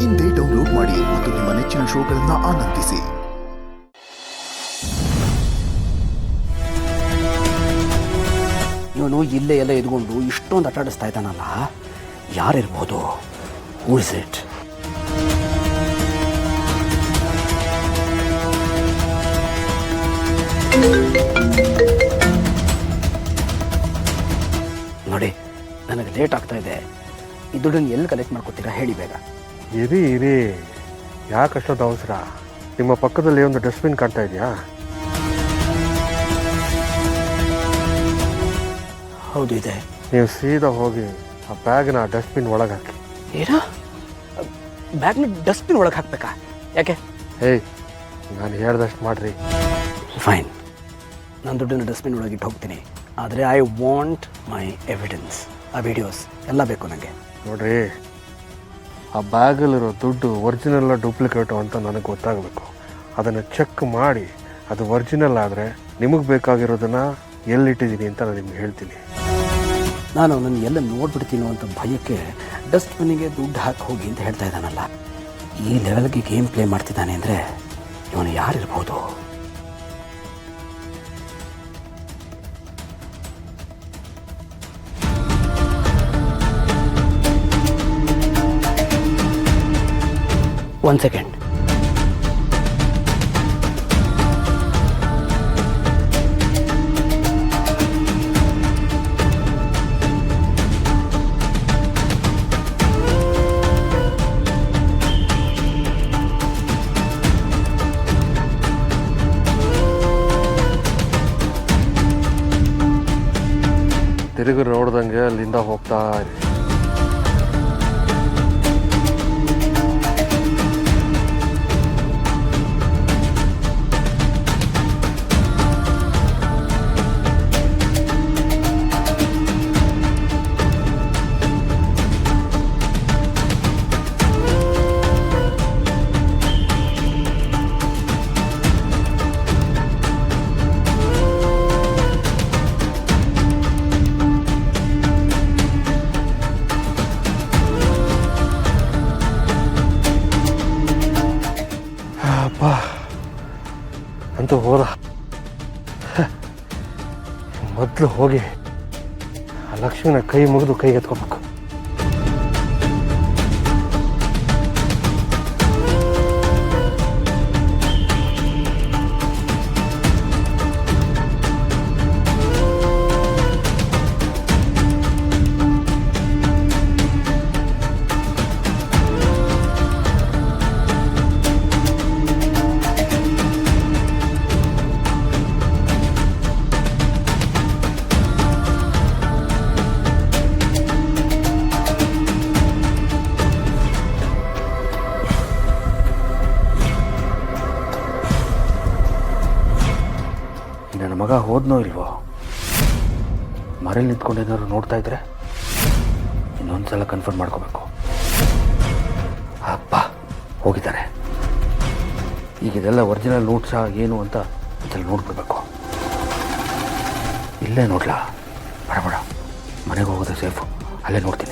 ಇಂದೇ ಡೌನ್ಲೋಡ್ ಮಾಡಿ ಮತ್ತು ನಿಮ್ಮ ನೆಚ್ಚಿನ ಶೋಗಳನ್ನು ಆನಂದಿಸಿ. ಇವನು ಇಲ್ಲೇ ಎಲ್ಲ ಎದ್ಕೊಂಡು ಇಷ್ಟೊಂದು ಆಟಾಡಿಸ್ತಾ ಇದ್ದಾನಲ್ಲ, ಯಾರಿರ್ಬೋದು? Who is it? ನೋಡಿ, ನನಗೆ ಲೇಟ್ ಆಗ್ತಾ ಇದೆ. ಈ ದುಡ್ಡನ್ನು ಎಲ್ಲಿ ಕಲೆಕ್ಟ್ ಮಾಡ್ಕೊತೀರಾ ಹೇಳಿ ಬೇಗ. ಇರಿ ಯಾಕೆ ಅಷ್ಟೊಂದು ಅವಸರ? ನಿಮ್ಮ ಪಕ್ಕದಲ್ಲಿ ಒಂದು ಡಸ್ಟ್ಬಿನ್ ಕಾಣ್ತಾ ಇದೆಯಾ? ಹೌದು ಇದೆ. ನೀವು ಸೀದಾ ಹೋಗಿ ಆ ಬ್ಯಾಗ್ನ ಡಸ್ಟ್ಬಿನ್ ಒಳಗೆ ಹಾಕಿ. ಏನೋ ಬ್ಯಾಗ್ನ ಡಸ್ಟ್ಬಿನ್ ಒಳಗೆ ಹಾಕ್ಬೇಕಾ? ಯಾಕೆ? ಹೇಯ್, ನಾನು ಹೇಳ್ದಷ್ಟು ಮಾಡ್ರಿ. ಫೈನ್, ನಾನು ದುಡ್ಡನ್ನು ಡಸ್ಟ್ಬಿನ್ ಒಳಗಿಟ್ಟು ಹೋಗ್ತೀನಿ. ಆದರೆ ಐ ವಾಂಟ್ ಮೈ ಎವಿಡೆನ್ಸ್. ಆ ವಿಡಿಯೋಸ್ ಎಲ್ಲ ಬೇಕು ನನಗೆ. ನೋಡ್ರಿ, ಆ ಬ್ಯಾಗಲ್ಲಿರೋ ದುಡ್ಡು ಒರಿಜಿನಲ್ಲ ಡೂಪ್ಲಿಕೇಟು ಅಂತ ನನಗೆ ಗೊತ್ತಾಗಬೇಕು. ಅದನ್ನು ಚೆಕ್ ಮಾಡಿ ಅದು ಒರಿಜಿನಲ್ ಆದರೆ ನಿಮಗೆ ಬೇಕಾಗಿರೋದನ್ನು ಎಲ್ಲಿಟ್ಟಿದ್ದೀನಿ ಅಂತ ನಾನು ನಿಮ್ಗೆ ಹೇಳ್ತೀನಿ. ನಾನು ನನ್ನ ಎಲ್ಲ ನೋಡ್ಬಿಡ್ತೀನೋ ಅಂತ ಭಯಕ್ಕೆ ಡಸ್ಟ್ಬಿನ್ನಿಗೆ ದುಡ್ಡು ಹಾಕಿ ಹೋಗಿ ಅಂತ ಹೇಳ್ತಾ ಇದ್ದಾನಲ್ಲ. ಈ ಲೆವೆಲ್ಗೆ ಗೇಮ್ ಪ್ಲೇ ಮಾಡ್ತಿದ್ದಾನೆ ಅಂದರೆ ಇವನು ಯಾರಿರ್ಬೋದು? One second. ತಿರುಗಿ ನೋಡ್ದಂಗೆ ಅಲ್ಲಿಂದ ಹೋಗ್ತಾ ಇರಿ. ಅಂತೂ ಹೋದ. ಮೊದಲು ಹೋಗಿ ಆ ಲಕ್ಷ್ಮಿನ ಕೈ ಮುಗಿದು ಕೈಗೆ ಎತ್ಕೋಬೇಕು. ನನ್ನ ಮಗ ಹೋದ್ನೋ ಇಲ್ವೋ? ಮರೇಲಿ ನಿಂತ್ಕೊಂಡು ಏನಾದ್ರು ನೋಡ್ತಾ ಇದ್ರೆ ಇನ್ನೊಂದ್ಸಲ ಕನ್ಫರ್ಮ್ ಮಾಡ್ಕೋಬೇಕು. ಅಪ್ಪ ಹೋಗಿದ್ದಾರೆ. ಈಗ ಇದೆಲ್ಲ ಒರಿಜಿನಲ್ ನೋಟ್ಸಾ ಏನು ಅಂತ ಒಂದ್ಸಲ ನೋಡ್ಬಿಡ್ಬೇಕು. ಇಲ್ಲೇ ನೋಡ್ಲಾ? ಬೇಡ, ಮನೆಗೆ ಹೋಗೋದು ಸೇಫು. ಅಲ್ಲೇ ನೋಡ್ತೀನಿ.